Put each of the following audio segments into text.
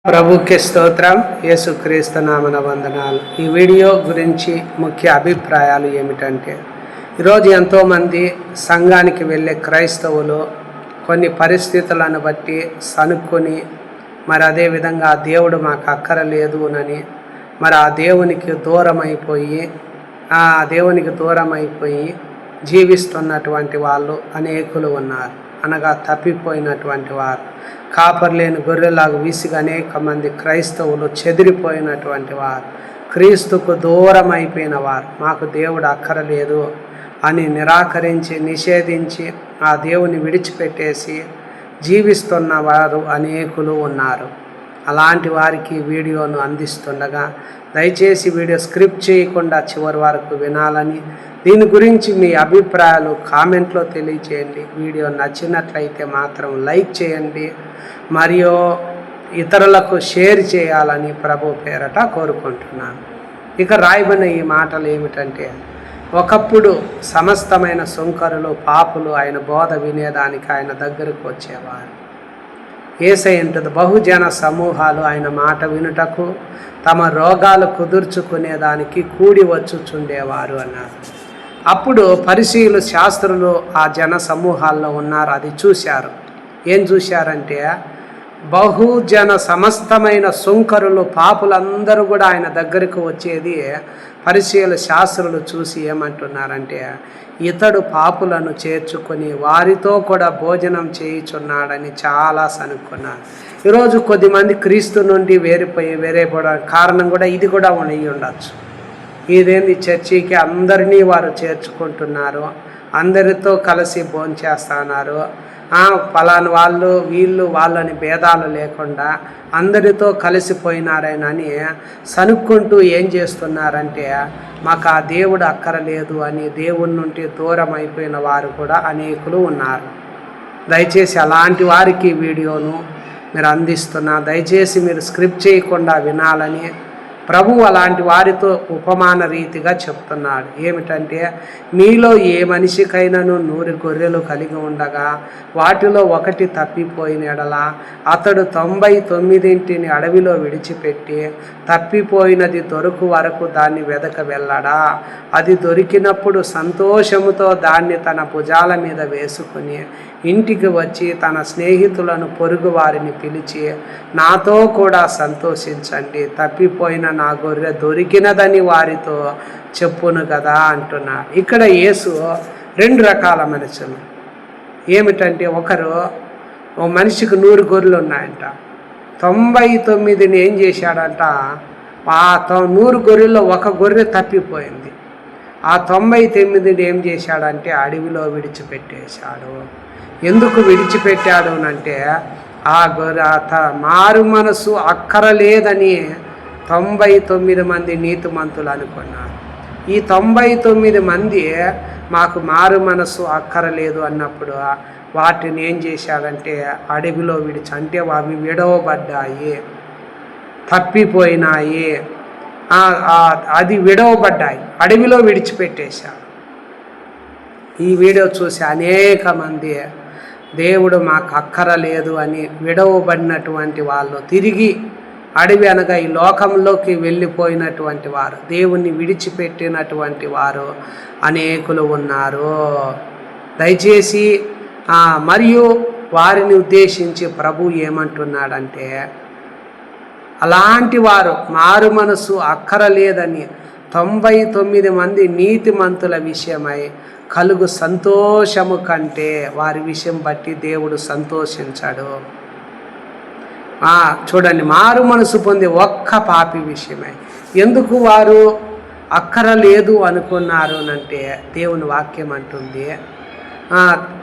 ప్రభుకి స్తోత్రం. యేసుక్రీస్తు నామన వందనాలు. ఈ వీడియో గురించి ముఖ్య అభిప్రాయాలు ఏమిటంటే, ఈరోజు ఎంతోమంది సంఘానికి వెళ్ళే క్రైస్తవులు కొన్ని పరిస్థితులను బట్టి సనుక్కొని మరి అదేవిధంగా దేవుడు మాకు అక్కరలేదు అని మరి ఆ దేవునికి దూరం అయిపోయి జీవిస్తున్నటువంటి వాళ్ళు అనేకులు ఉన్నారు. అనగా తప్పిపోయినటువంటి వారు, కాపర్లేని గొర్రెలాగా విసిగి అనేక మంది క్రైస్తవులు చెదిరిపోయినటువంటి వారు, క్రీస్తుకు దూరం అయిపోయిన వారు, మాకు దేవుడు అక్కరలేదు అని నిషేధించి ఆ దేవుని విడిచిపెట్టేసి జీవిస్తున్న వారు అనేకులు ఉన్నారు. అలాంటి వారికి వీడియోను అందిస్తుండగా దయచేసి వీడియో స్క్రిప్ట్ చేయకుండా చివరి వరకు వినాలని, దీని గురించి మీ అభిప్రాయాలు కామెంట్లో తెలియచేయండి. వీడియో నచ్చినట్లయితే మాత్రం లైక్ చేయండి మరియు ఇతరులకు షేర్ చేయాలని ప్రభు పేరట కోరుకుంటున్నాను. ఇక రాయబడిన ఈ మాటలు ఏమిటంటే, ఒకప్పుడు సమస్తమైన సుంకరులు పాపులు ఆయన బోధ వినేదానికి ఆయన దగ్గరకు వచ్చేవారు. యేసయ్యంటది, బహుజన సమూహాలు ఆయన మాట వినుటకు తమ రోగాలు కుదుర్చుకునేదానికి కూడి వచ్చుచుండేవారు అన్నారు. అప్పుడు పరిసయ్యులు శాస్త్రులు ఆ జన సమూహాల్లో ఉన్నారు. అది చూశారు. ఏం చూశారంటే, బహుజన సమస్తమైన సుంకరులు పాపులందరూ కూడా ఆయన దగ్గరకు వచ్చేది పరిసయ్యుల శాస్త్రులు చూసి ఏమంటున్నారంటే, ఇతడు పాపులను చేర్చుకొని వారితో కూడా భోజనం చేయుచున్నాడని చాలా సనుక్కున్నారు. ఈరోజు కొద్దిమంది క్రీస్తు నుండి వేరేపోవడానికి కారణం కూడా ఇది కూడా ఉండొచ్చు. ఇదేంది, చర్చికి అందరినీ వారు చేర్చుకుంటున్నారు, అందరితో కలిసి భోంచేస్తున్నారు, ఫలాని వాళ్ళు వీళ్ళు వాళ్ళని భేదాలు లేకుండా అందరితో కలిసిపోయినారని సనుక్కుంటూ ఏం చేస్తున్నారంటే, మాకు ఆ దేవుడు అక్కరలేదు అని దేవుని నుండి దూరం అయిపోయిన వారు కూడా అనేకులు ఉన్నారు. దయచేసి అలాంటి వారికి వీడియోను మీరు అందిస్తున్నా. దయచేసి మీరు స్క్రిప్ట్ చేయకుండా వినాలని ప్రభువు అలాంటి వారితో ఉపమాన రీతిగా చెప్తున్నాడు. ఏమిటంటే, మీలో ఏ మనిషికైనాను 100 గొర్రెలు కలిగి ఉండగా వాటిలో ఒకటి తప్పిపోయిన ఎడల అతడు 99 అడవిలో విడిచిపెట్టి తప్పిపోయినది దొరకు వరకు దాన్ని వెదక వెళ్ళడా? అది దొరికినప్పుడు సంతోషముతో దాన్ని తన భుజాల మీద వేసుకుని ఇంటికి వచ్చి తన స్నేహితులను పొరుగు వారిని పిలిచి, నాతో కూడా సంతోషించండి, తప్పిపోయిన నా గొర్రె దొరికినదని వారితో చెప్పును కదా అంటున్నాడు. ఇక్కడ యేసు 2 రకాల మనుషులు. ఏమిటంటే, ఓ మనిషికి 100 గొర్రెలు ఉన్నాయంట. 99 ఏం చేశాడంట, ఆ 100 గొర్రెల్లో ఒక గొర్రె తప్పిపోయింది. ఆ 99 ఏం చేశాడంటే అడవిలో విడిచిపెట్టేశాడు. ఎందుకు విడిచిపెట్టాడు అంటే, ఆ గొర్రె మారు మనసు అక్కరలేదని 99 మంది నీతిమంతులు అనుకున్నారు. ఈ 99 మంది మాకు మారు మనసు అక్కరలేదు అన్నప్పుడు వాటిని ఏం చేశాడంటే అడవిలో అంటే అవి విడవబడ్డాయి, తప్పిపోయినాయి, అది విడవబడ్డాయి, అడవిలో విడిచిపెట్టేశాడు. ఈ వీడియో చూసి అనేక మంది దేవుడు మాకు అక్కరలేదు అని విడవబడినటువంటి వాళ్ళు తిరిగి అడవి అనగా ఈ లోకంలోకి వెళ్ళిపోయినటువంటి వారు, దేవుణ్ణి విడిచిపెట్టినటువంటి వారు అనేకులు ఉన్నారు. దయచేసి మరియు వారిని ఉద్దేశించి ప్రభు ఏమంటున్నాడంటే, అలాంటి వారు మారు మనసు అక్కరలేదని 99 మంది నీతిమంతుల విషయమై కలుగు సంతోషము కంటే వారి విషయం బట్టి దేవుడు సంతోషించాడు. చూడండి, మారు మనసు పొంది ఒక్క పాపి విషయమై ఎందుకు వారు అక్కరలేదు అనుకున్నారు అంటే, దేవుని వాక్యం అంటుంది,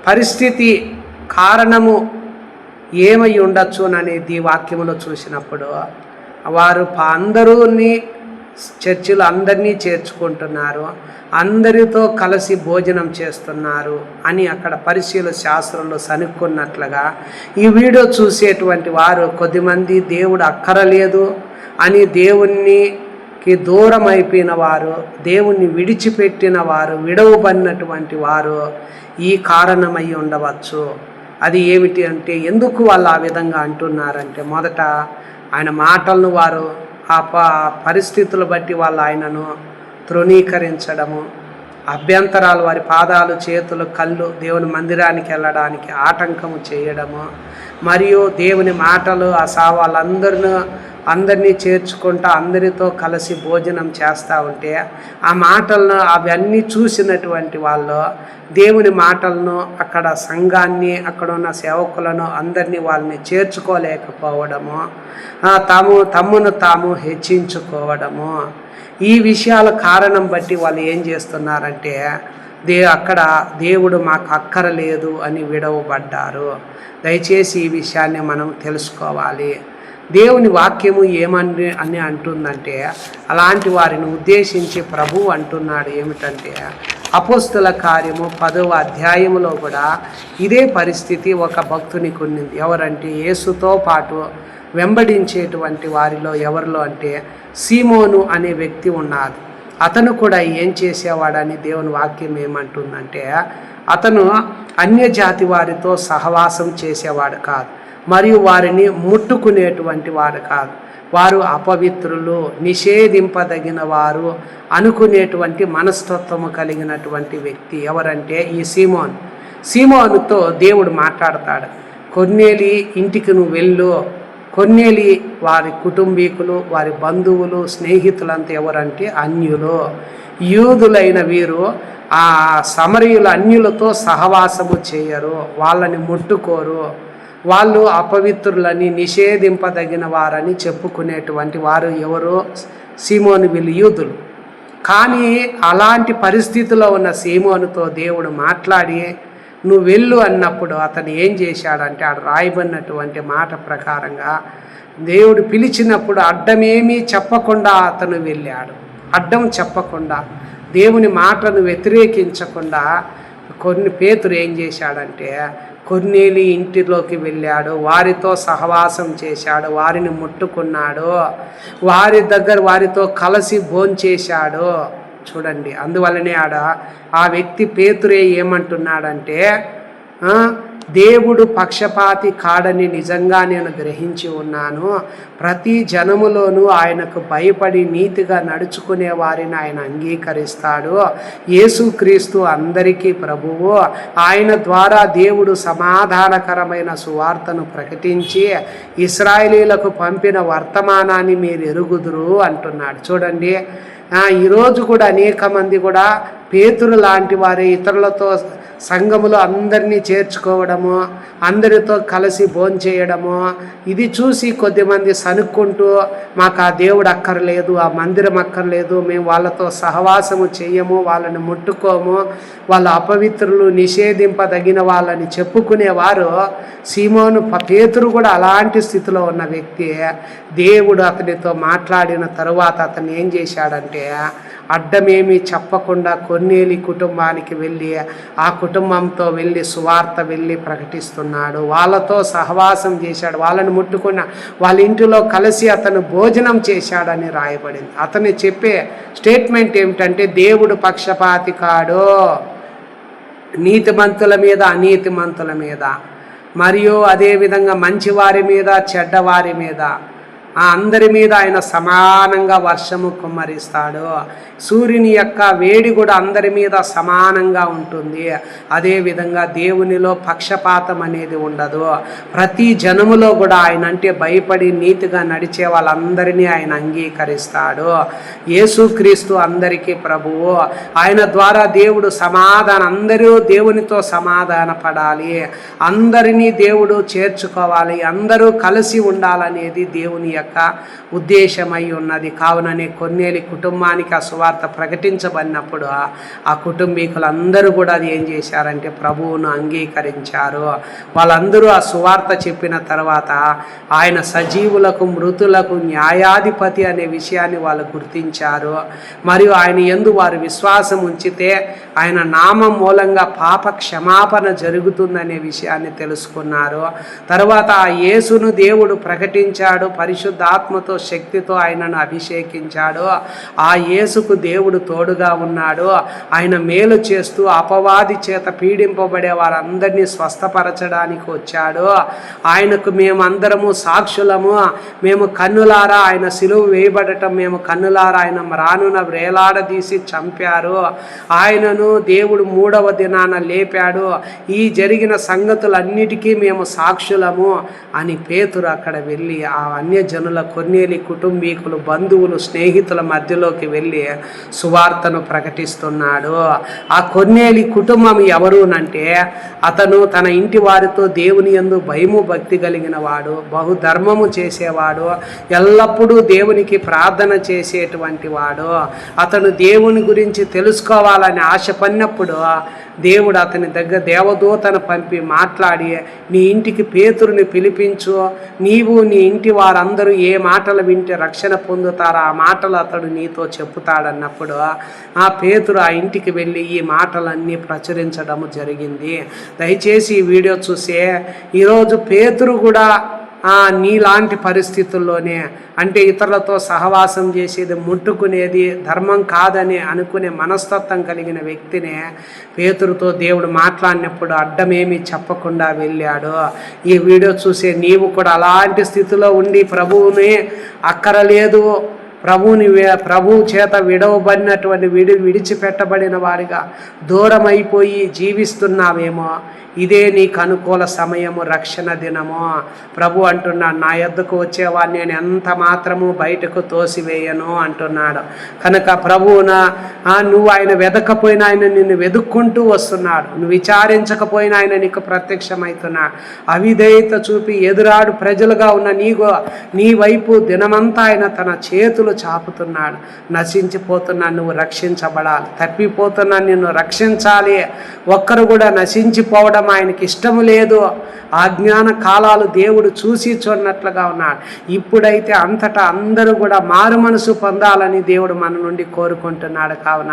పరిస్థితి కారణము ఏమై ఉండొచ్చు అనేది వాక్యంలో చూసినప్పుడు వారు అందరూని చర్చిలో అందరినీ చేర్చుకుంటున్నారు, అందరితో కలిసి భోజనం చేస్తున్నారు అని అక్కడ పరిశీల శాస్త్రంలో సనుక్కున్నట్లుగా ఈ వీడియో చూసేటువంటి వారు కొద్దిమంది దేవుడు అక్కరలేదు అని దేవునికి దూరం అయిపోయిన వారు, దేవుణ్ణి విడిచిపెట్టిన వారు, విడవబడినటువంటి వారు ఈ కారణమై ఉండవచ్చు. అది ఏమిటి అంటే, ఎందుకు వాళ్ళు ఆ విధంగా అంటున్నారంటే, మొదట ఆయన మాటలను వారు ఆ పరిస్థితులు బట్టి వాళ్ళు ఆయనను తృణీకరించడము, అభ్యంతరాలు, వారి పాదాలు, చేతులు, కళ్ళు దేవుని మందిరానికి వెళ్ళడానికి ఆటంకము చేయడము, మరియు దేవుని మాటలు అందరినీ చేర్చుకుంటూ అందరితో కలిసి భోజనం చేస్తూ ఉంటే ఆ మాటలను అవన్నీ చూసినటువంటి వాళ్ళు దేవుని మాటలను, అక్కడ సంఘాన్ని, అక్కడ ఉన్న సేవకులను అందరినీ వాళ్ళని చేర్చుకోలేకపోవడము, తమ్మును తాము హెచ్చించుకోవడము, ఈ విషయాల కారణం బట్టి వాళ్ళు ఏం చేస్తున్నారంటే అక్కడ దేవుడు మాకు అక్కరలేదు అని విడవబడ్డారు. దయచేసి ఈ విషయాన్ని మనం తెలుసుకోవాలి. దేవుని వాక్యము అని అంటుందంటే అలాంటి వారిని ఉద్దేశించి ప్రభువు అంటున్నాడు ఏమిటంటే, అపోస్తుల కార్యము 10వ అధ్యాయములో కూడా ఇదే పరిస్థితి ఒక భక్తునికి ఉన్నింది. ఎవరంటే యేసుతో పాటు వెంబడించేటువంటి వారిలో ఎవరిలో అంటే సీమోను అనే వ్యక్తి ఉన్నాడు. అతను కూడా ఏం చేసేవాడని దేవుని వాక్యం ఏమంటుందంటే, అతను అన్యజాతి వారితో సహవాసం చేసేవాడు కాదు, మరియు వారిని ముట్టుకునేటువంటి వాడు కాదు. వారు అపవిత్రులు, నిషేధింపదగిన వారు అనుకునేటువంటి మనస్తత్వము కలిగినటువంటి వ్యక్తి. ఎవరంటే ఈ సీమోనుతో దేవుడు మాట్లాడతాడు. కొర్నేలి ఇంటికి నువ్వు వెళ్ళు. కొర్నేలి వారి కుటుంబీకులు, వారి బంధువులు, స్నేహితులంతా ఎవరంటే అన్యులు. యూదులైన వీరు ఆ సమరయుల అన్యులతో సహవాసము చేయరు, వాళ్ళని ముట్టుకోరు. వాళ్ళు అపవిత్రులని, నిషేధింపదగిన వారని చెప్పుకునేటువంటి వారు ఎవరు? సీమోను, వీళ్ళు యూదులు. కానీ అలాంటి పరిస్థితిలో ఉన్న సీమోనుతో దేవుడు మాట్లాడి నువ్వు వెళ్ళు అన్నప్పుడు అతను ఏం చేశాడంటే, ఆడ రాయబడినటువంటి మాట ప్రకారంగా దేవుడు పిలిచినప్పుడు అడ్డమేమీ చెప్పకుండా అతను వెళ్ళాడు. అడ్డం చెప్పకుండా, దేవుని మాటను వ్యతిరేకించకుండా పేతురు ఏం చేశాడంటే కొర్నేలి ఇంటిలోకి వెళ్ళాడు, వారితో సహవాసం చేశాడు, వారిని ముట్టుకున్నాడు, వారితో కలిసి భోంచేశాడు. చూడండి, అందువల్లనే ఆ వ్యక్తి పేతురే ఏమంటున్నాడంటే, దేవుడు పక్షపాతి కాడని నిజంగా నేను గ్రహించి ఉన్నాను. ప్రతి జనములోనూ ఆయనకు భయపడి నీతిగా నడుచుకునే వారిని ఆయన అంగీకరిస్తాడు. యేసుక్రీస్తు అందరికీ ప్రభువు. ఆయన ద్వారా దేవుడు సమాధానకరమైన సువార్తను ప్రకటించి ఇశ్రాయేలీయులకు పంపిన వర్తమానాన్ని మీరు ఎరుగుదురు అంటున్నాడు. చూడండి, ఈరోజు కూడా అనేక మంది కూడా పేతురు లాంటి వారి ఇతరులతో సంఘములో అందరినీ చేర్చుకోవడము, అందరితో కలిసి భోంచేయడము, ఇది చూసి కొద్దిమంది సనుక్కుంటూ మాకు ఆ దేవుడు అక్కర్లేదు, ఆ మందిరం అక్కర్లేదు, మేము వాళ్ళతో సహవాసము చెయ్యము, వాళ్ళని ముట్టుకోము, వాళ్ళ అపవిత్రులు, నిషేధింపదగిన వాళ్ళని చెప్పుకునేవారు. సీమోను పేతురు కూడా అలాంటి స్థితిలో ఉన్న వ్యక్తి. దేవుడు అతనితో మాట్లాడిన తరువాత అతను ఏం చేశాడంటే అడ్డమేమీ చెప్పకుండా కొర్నేలి కుటుంబానికి వెళ్ళి ఆ కుటుంబంతో వెళ్ళి సువార్త వెళ్ళి ప్రకటిస్తున్నాడు. వాళ్ళతో సహవాసం చేశాడు, వాళ్ళని ముట్టుకున్న వాళ్ళ ఇంటిలో కలిసి అతను భోజనం చేశాడని రాయబడింది. అతను చెప్పే స్టేట్మెంట్ ఏమిటంటే దేవుడు పక్షపాతి కాడు, నీతిమంతుల మీద అనీతిమంతుల మీద, మరియు అదేవిధంగా మంచివారి మీద చెడ్డవారి మీద, అందరి మీద ఆయన సమానంగా వర్షము కుమ్మరిస్తాడు. సూర్యుని యొక్క వేడి కూడా అందరి మీద సమానంగా ఉంటుంది. అదేవిధంగా దేవునిలో పక్షపాతం అనేది ఉండదు. ప్రతి జనములో కూడా ఆయన అంటే భయపడి నీతిగా నడిచే వాళ్ళందరినీ ఆయన అంగీకరిస్తాడు. యేసుక్రీస్తు అందరికీ ప్రభువు. ఆయన ద్వారా దేవుడు అందరూ దేవునితో సమాధాన పడాలి, అందరినీ దేవుడు చేర్చుకోవాలి, అందరూ కలిసి ఉండాలనేది దేవుని యొక్క ఉద్దేశమై ఉన్నది. కావుననే కొర్నేలి కుటుంబానికి ఆ సువార్త ప్రకటించబడినప్పుడు ఆ కుటుంబీకులందరూ కూడా అది ఏం చేశారంటే ప్రభువును అంగీకరించారు. వాళ్ళందరూ ఆ సువార్త చెప్పిన తర్వాత ఆయన సజీవులకు మృతులకు న్యాయాధిపతి అనే విషయాన్ని వాళ్ళు గుర్తించారు. మరియు ఆయన యందు వారు విశ్వాసం ఉంచితే ఆయన నామం మూలంగా పాప క్షమాపణ జరుగుతుందనే విషయాన్ని తెలుసుకున్నారు. తర్వాత ఆ యేసును దేవుడు ప్రకటించాడు, పరిశుద్ధ పరిశుద్ధాత్మతో శక్తితో ఆయనను అభిషేకించాడు. ఆ యేసుకు దేవుడు తోడుగా ఉన్నాడు. ఆయన మేలు చేస్తూ అపవాది చేత పీడింపబడే వారందరినీ స్వస్థపరచడానికి వచ్చాడు. ఆయనకు మేమందరము సాక్షులము. మేము కన్నులారా ఆయన సిలువ వేయబడటం మేము కన్నులారా ఆయన రానున వేలాడదీసి చంపారు. ఆయనను దేవుడు 3వ దినాన లేపాడు. ఈ జరిగిన సంగతులన్నిటికీ మేము సాక్షులము అని పేతురు అక్కడ వెళ్ళి ఆ అన్యజనుల కొర్నేలి కుటుంబీకులు, బంధువులు, స్నేహితుల మధ్యలోకి వెళ్ళి సువార్తను ప్రకటిస్తున్నాడు. ఆ కొర్నేలి కుటుంబం ఎవరునంటే అతను తన ఇంటి వారితో దేవుని యందు భయము భక్తి కలిగిన వాడు, బహుధర్మము చేసేవాడు, ఎల్లప్పుడూ దేవునికి ప్రార్థన చేసేటువంటి వాడు. అతను దేవుని గురించి తెలుసుకోవాలని ఆశపడినప్పుడు దేవుడు అతని దగ్గర దేవదూతను పంపి మాట్లాడి, నీ ఇంటికి పేతురుని పిలిపించు, నీవు నీ ఇంటి వారందరూ ఏ మాటలు వింటే రక్షణ పొందుతారో ఆ మాటలు అతడు నీతో చెప్పుతాడన్నప్పుడు ఆ పేతురు ఆ ఇంటికి వెళ్ళి ఈ మాటలన్నీ ప్రచురించడం జరిగింది. దయచేసి ఈ వీడియో చూసే ఈరోజు పేతురు కూడా నీలాంటి పరిస్థితుల్లోనే, అంటే ఇతరులతో సహవాసం చేసేది, ముట్టుకునేది ధర్మం కాదని అనుకునే మనస్తత్వం కలిగిన వ్యక్తినే పేతురుతో దేవుడు మాట్లాడినప్పుడు అడ్డమేమి చెప్పకుండా వెళ్ళాడు. ఈ వీడియో చూసే నీవు కూడా అలాంటి స్థితిలో ఉండి ప్రభువుని అక్కరలేదు, ప్రభువు చేత విడవబడినటువంటి విడిచిపెట్టబడిన వాడిగా దూరం అయిపోయి జీవిస్తున్నావేమో, ఇదే నీకు అనుకూల సమయము, రక్షణ దినము. ప్రభు అంటున్నాడు, నా యొద్దకు వచ్చేవాడిని నేను ఎంత మాత్రము బయటకు తోసివేయను అంటున్నాడు. కనుక ప్రభువున నువ్వు ఆయన వెదకపోయినా ఆయన నిన్ను వెదుక్కుంటూ వస్తున్నాడు. నువ్వు విచారించకపోయినా ఆయన నీకు ప్రత్యక్షమవుతున్నాడు. అవిధేయత చూపి ఎదురాడు ప్రజలుగా ఉన్న నీ వైపు దినమంతా ఆయన తన చేతులు చాపుతున్నాడు. నశించిపోతున్నా నువ్వు రక్షించబడాలి, తప్పిపోతున్నా నిన్ను రక్షించాలి. ఒక్కరు కూడా నశించిపోవడం ఆయనకి ఇష్టము లేదు. అజ్ఞాన కాలాలు దేవుడు చూసి చూడనట్లుగా ఉన్నాడు. ఇప్పుడైతే అంతటా అందరూ కూడా మారు మనసు పొందాలని దేవుడు మన నుండి కోరుకుంటున్నాడు. కావున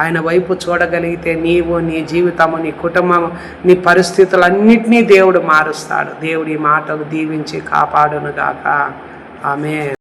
ఆయన వైపు చూడగలిగితే నీవు, నీ జీవితము, నీ కుటుంబము, నీ పరిస్థితులన్నిటినీ దేవుడు మారుస్తాడు. దేవుడి మాటలు దీవించి కాపాడునుగాక. ఆమేన్.